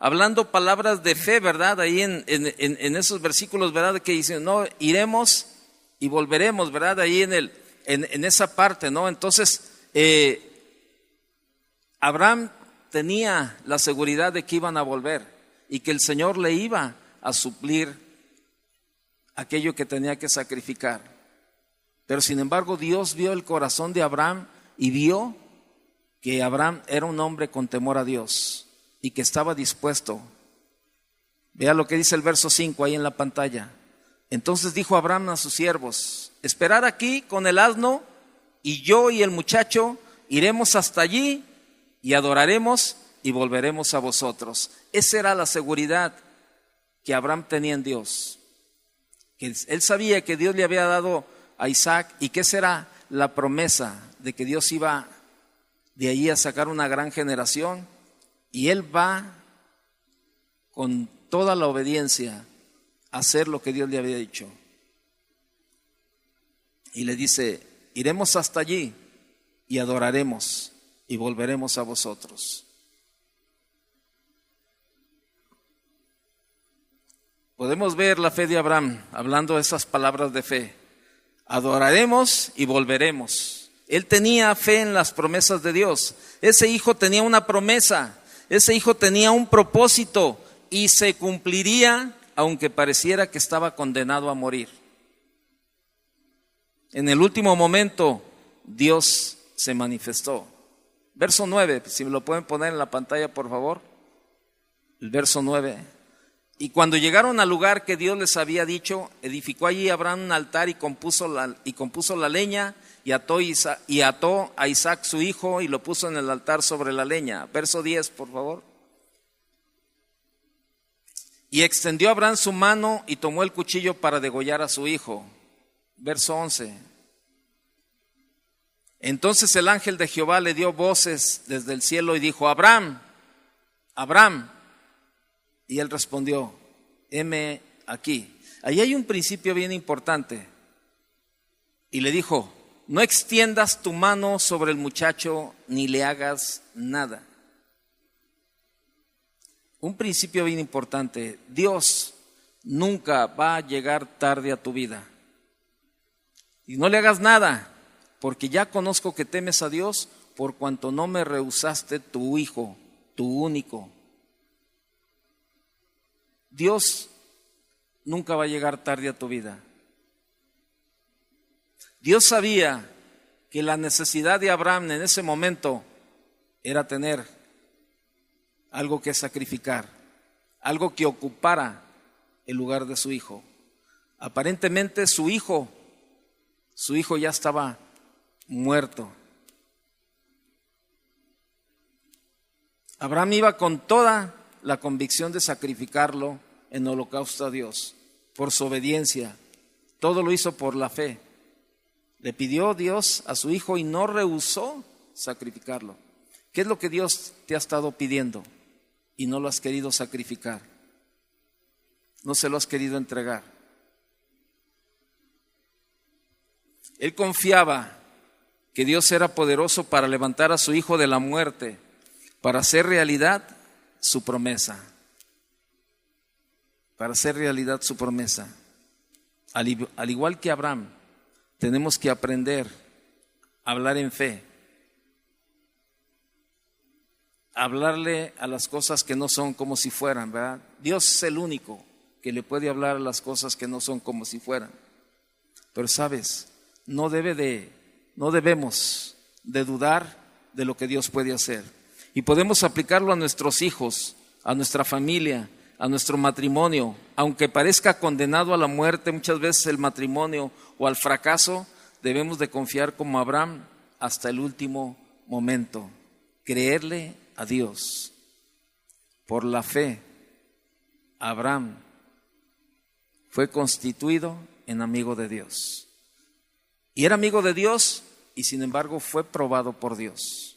hablando palabras de fe, ¿verdad? Ahí en esos versículos, ¿verdad? Que dicen, no, iremos y volveremos, ¿verdad? Ahí en esa parte, ¿no? Entonces, Abraham tenía la seguridad de que iban a volver y que el Señor le iba a suplir aquello que tenía que sacrificar. Pero sin embargo, Dios vio el corazón de Abraham y vio que Abraham era un hombre con temor a Dios y que estaba dispuesto. Vea lo que dice el verso 5 ahí en la pantalla. Entonces dijo Abraham a sus siervos, esperad aquí con el asno, y yo y el muchacho iremos hasta allí y adoraremos y volveremos a vosotros. Esa era la seguridad que Abraham tenía en Dios. Que él sabía que Dios le había dado a Isaac y que esa era la promesa de que Dios iba de allí a sacar una gran generación, y él va con toda la obediencia a hacer lo que Dios le había dicho. Y le dice, iremos hasta allí y adoraremos y volveremos a vosotros. Podemos ver la fe de Abraham hablando esas palabras de fe. Adoraremos y volveremos. Él tenía fe en las promesas de Dios. Ese hijo tenía una promesa, ese hijo tenía un propósito y se cumpliría aunque pareciera que estaba condenado a morir. En el último momento Dios se manifestó. Verso 9, si me lo pueden poner en la pantalla por favor. El verso 9. Y cuando llegaron al lugar que Dios les había dicho, edificó allí Abraham un altar y compuso la leña y ató a Isaac su hijo y lo puso en el altar sobre la leña. Verso 10, por favor. Y extendió Abraham su mano y tomó el cuchillo para degollar a su hijo. Verso 11. Entonces el ángel de Jehová le dio voces desde el cielo y dijo, Abraham, Abraham. Y él respondió, heme aquí. Ahí hay un principio bien importante. Y le dijo, no extiendas tu mano sobre el muchacho ni le hagas nada. Un principio bien importante: Dios nunca va a llegar tarde a tu vida. Y no le hagas nada, porque ya conozco que temes a Dios, por cuanto no me rehusaste tu hijo, tu único. Dios nunca va a llegar tarde a tu vida. Dios sabía que la necesidad de Abraham en ese momento era tener algo que sacrificar, algo que ocupara el lugar de su hijo. Aparentemente su hijo ya estaba muerto. Abraham iba con toda la convicción de sacrificarlo en holocausto a Dios, por su obediencia. Todo lo hizo por la fe. Le pidió Dios a su hijo y no rehusó sacrificarlo. ¿Qué es lo que Dios te ha estado pidiendo y no lo has querido sacrificar? No se lo has querido entregar. Él confiaba que Dios era poderoso para levantar a su hijo de la muerte, para hacer realidad su promesa. Para hacer realidad su promesa. Al igual que Abraham, tenemos que aprender a hablar en fe, hablarle a las cosas que no son como si fueran, ¿verdad? Dios es el único que le puede hablar a las cosas que no son como si fueran. Pero sabes, no debemos de dudar de lo que Dios puede hacer. Y podemos aplicarlo a nuestros hijos, a nuestra familia, a nuestro matrimonio. Aunque parezca condenado a la muerte muchas veces el matrimonio o al fracaso, debemos de confiar como Abraham hasta el último momento. Creerle a Dios. Por la fe, Abraham fue constituido en amigo de Dios. Y era amigo de Dios y sin embargo fue probado por Dios.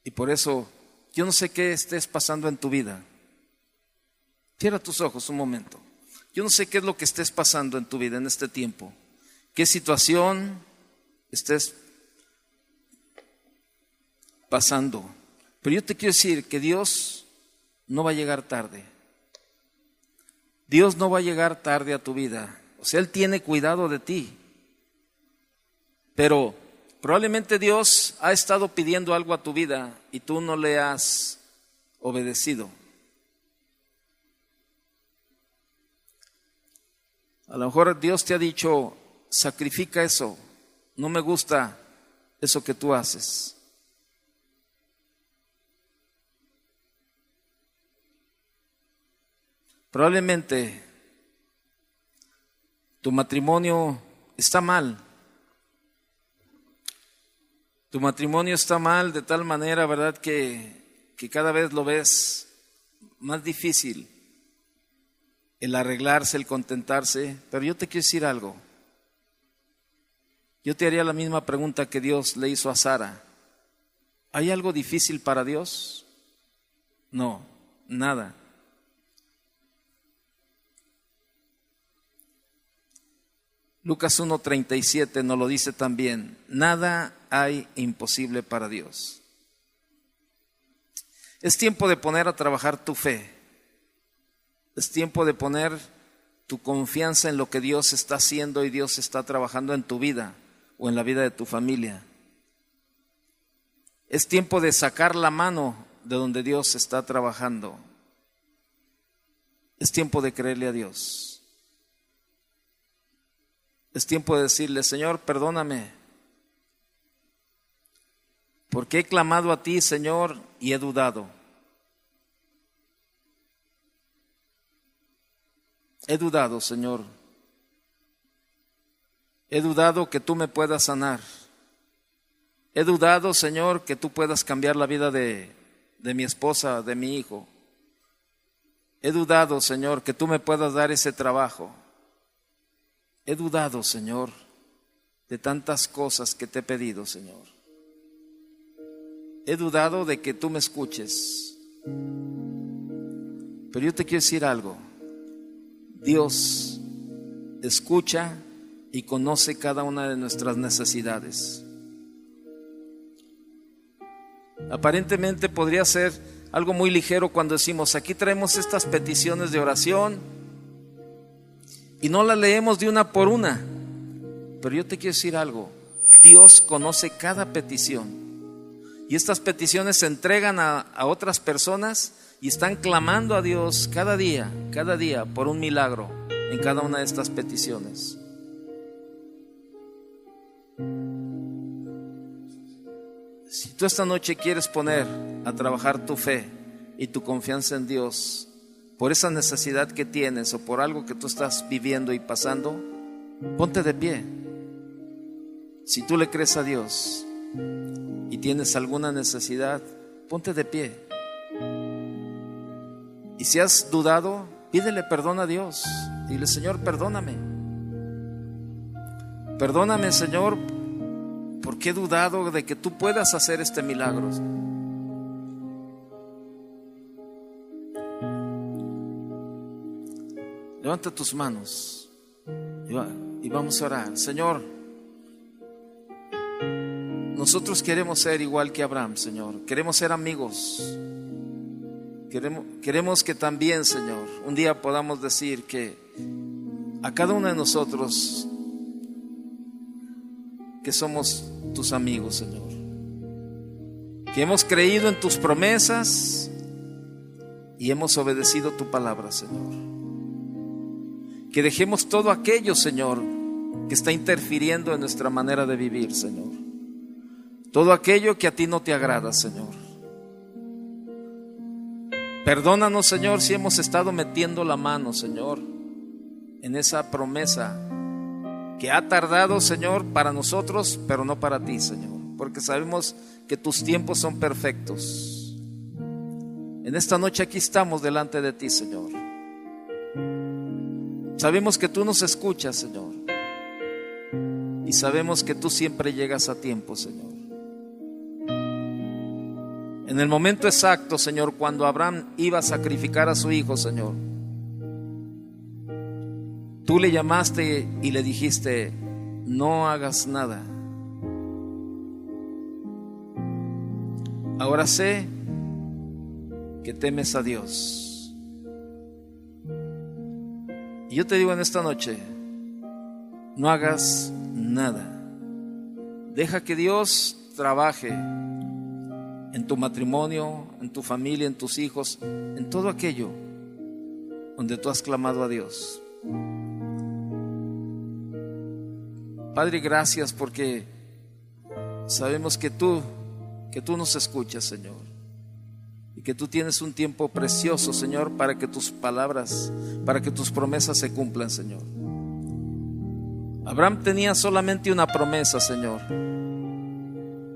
Y por eso, yo no sé qué estés pasando en tu vida. Cierra tus ojos un momento. Yo no sé qué es lo que estés pasando en tu vida en este tiempo. ¿Qué situación estés pasando? Pero yo te quiero decir que Dios no va a llegar tarde. Dios no va a llegar tarde a tu vida. O sea, Él tiene cuidado de ti. Pero probablemente Dios ha estado pidiendo algo a tu vida y tú no le has obedecido. A lo mejor Dios te ha dicho, sacrifica eso, no me gusta eso que tú haces. Probablemente tu matrimonio está mal. Tu matrimonio está mal de tal manera, ¿verdad?, que cada vez lo ves más difícil el arreglarse, el contentarse. Pero yo te quiero decir algo. Yo te haría la misma pregunta que Dios le hizo a Sara. ¿Hay algo difícil para Dios? No, nada. Lucas 1:37 nos lo dice también. Nada hay imposible para Dios. Es tiempo de poner a trabajar tu fe. Es tiempo de poner tu confianza en lo que Dios está haciendo y Dios está trabajando en tu vida o en la vida de tu familia. Es tiempo de sacar la mano de donde Dios está trabajando. Es tiempo de creerle a Dios. Es tiempo de decirle, Señor, perdóname, porque he clamado a ti, Señor, y he dudado. He dudado, Señor. He dudado que tú me puedas sanar. He dudado, Señor, que tú puedas cambiar la vida de mi esposa, de mi hijo. He dudado, Señor, que tú me puedas dar ese trabajo. He dudado, Señor, de tantas cosas que te he pedido, Señor. He dudado de que tú me escuches. Pero yo te quiero decir algo. Dios escucha y conoce cada una de nuestras necesidades. Aparentemente podría ser algo muy ligero cuando decimos: aquí traemos estas peticiones de oración y no las leemos de una por una. Pero yo te quiero decir algo: Dios conoce cada petición, y estas peticiones se entregan a otras personas y están clamando a Dios cada día por un milagro en cada una de estas peticiones. Si tú esta noche quieres poner a trabajar tu fe y tu confianza en Dios por esa necesidad que tienes o por algo que tú estás viviendo y pasando, ponte de pie. Si tú le crees a Dios y tienes alguna necesidad, ponte de pie. Y si has dudado, pídele perdón a Dios. Dile: Señor, perdóname. Perdóname, Señor, porque he dudado de que tú puedas hacer este milagro. Levanta tus manos y vamos a orar. Señor, nosotros queremos ser igual que Abraham, Señor. Queremos ser amigos. Queremos que también, Señor, un día podamos decir que a cada uno de nosotros que somos tus amigos, Señor, que hemos creído en tus promesas y hemos obedecido tu palabra, Señor. Que dejemos todo aquello, Señor, que está interfiriendo en nuestra manera de vivir, Señor. Todo aquello que a ti no te agrada, Señor. Perdónanos, Señor, si hemos estado metiendo la mano, Señor, en esa promesa que ha tardado, Señor, para nosotros, pero no para ti, Señor, porque sabemos que tus tiempos son perfectos. En esta noche aquí estamos delante de ti, Señor. Sabemos que tú nos escuchas, Señor, y sabemos que tú siempre llegas a tiempo, Señor. En el momento exacto, Señor, cuando Abraham iba a sacrificar a su hijo, Señor, tú le llamaste y le dijiste: no hagas nada. Ahora sé que temes a Dios. Y yo te digo en esta noche: no hagas nada. Deja que Dios trabaje en tu matrimonio, en tu familia, en tus hijos, en todo aquello donde tú has clamado a Dios. Padre, gracias porque sabemos que tú nos escuchas, Señor, y que tú tienes un tiempo precioso, Señor, para que tus palabras, para que tus promesas se cumplan, Señor. Abraham tenía solamente una promesa, Señor,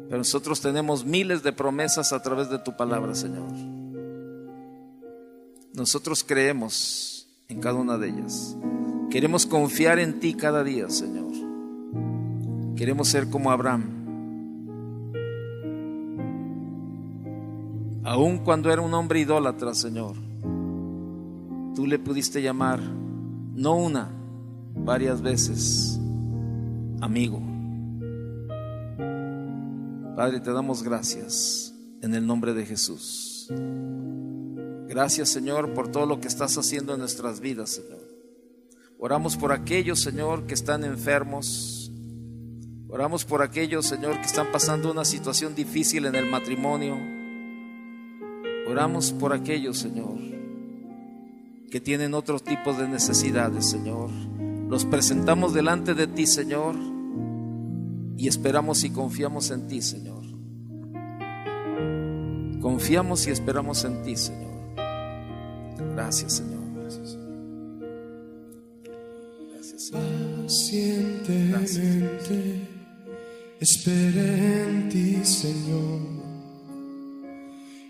pero nosotros tenemos miles de promesas a través de tu palabra, Señor. Nosotros creemos en cada una de ellas. Queremos confiar en ti cada día, Señor. Queremos ser como Abraham. Aun cuando era un hombre idólatra, Señor, tú le pudiste llamar, no una, varias veces, amigo. Padre, te damos gracias en el nombre de Jesús. Gracias, Señor, por todo lo que estás haciendo en nuestras vidas, Señor. Oramos por aquellos, Señor, que están enfermos. Oramos por aquellos, Señor, que están pasando una situación difícil en el matrimonio. Oramos por aquellos, Señor, que tienen otro tipo de necesidades, Señor. Los presentamos delante de ti, Señor, y esperamos y confiamos en ti, Señor. Confiamos y esperamos en ti, Señor. Gracias, Señor. Gracias, Señor. Pacientemente esperé en ti, Señor,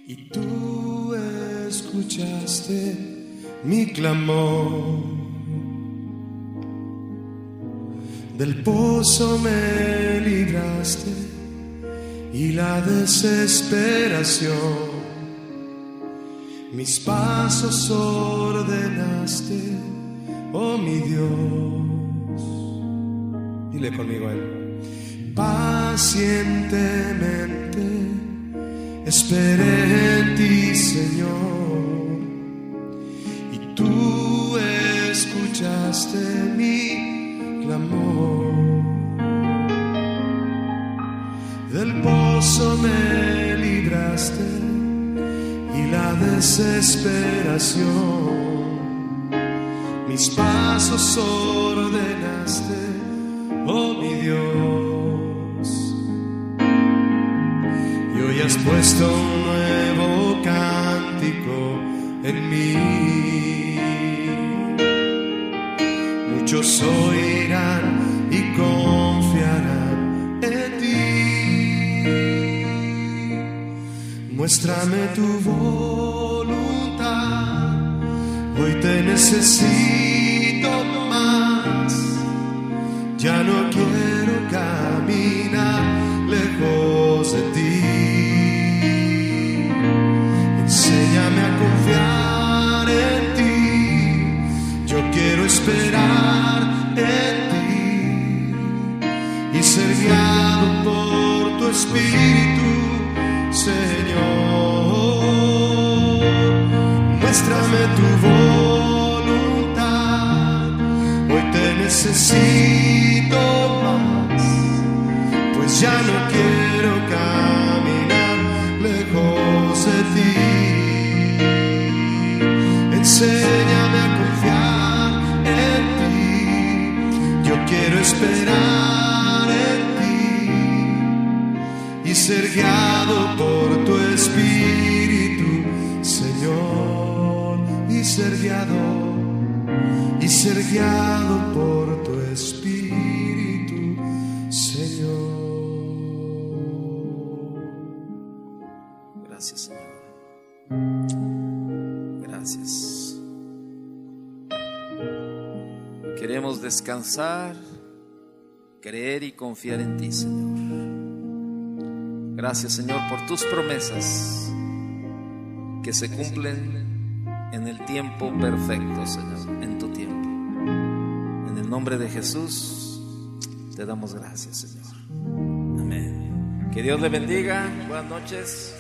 y tú escuchaste mi clamor. Del pozo me libraste y la desesperación. Mis pasos ordenaste, oh mi Dios. Dile conmigo a él. Pacientemente esperé en ti, Señor, y tú escuchaste mi clamor. Del pozo me libraste y la desesperación, mis pasos ordenaste, oh mi Dios. Y hoy has puesto un nuevo cántico en mí. Muchos oirán y confiarán en ti. Muéstrame tu voluntad, hoy te necesito más. Ya no quiero caminar lejos de ti. Enséñame a confiar en ti. Yo quiero esperar en ti y ser guiado por tu Espíritu, Señor. Muéstrame tu voluntad, hoy te necesito más, pues ya no quiero caminar lejos de ti. Enséñame a confiar en ti, yo quiero esperar en ti y ser guiado por tu Espíritu, Señor, y ser guiado por tu Espíritu, Señor. Gracias, Señor. Gracias. Queremos descansar, creer y confiar en ti, Señor. Gracias, Señor, por tus promesas que se cumplen en el tiempo perfecto, Señor, en tu tiempo. En el nombre de Jesús te damos gracias, Señor. Amén. Que Dios le bendiga. Buenas noches.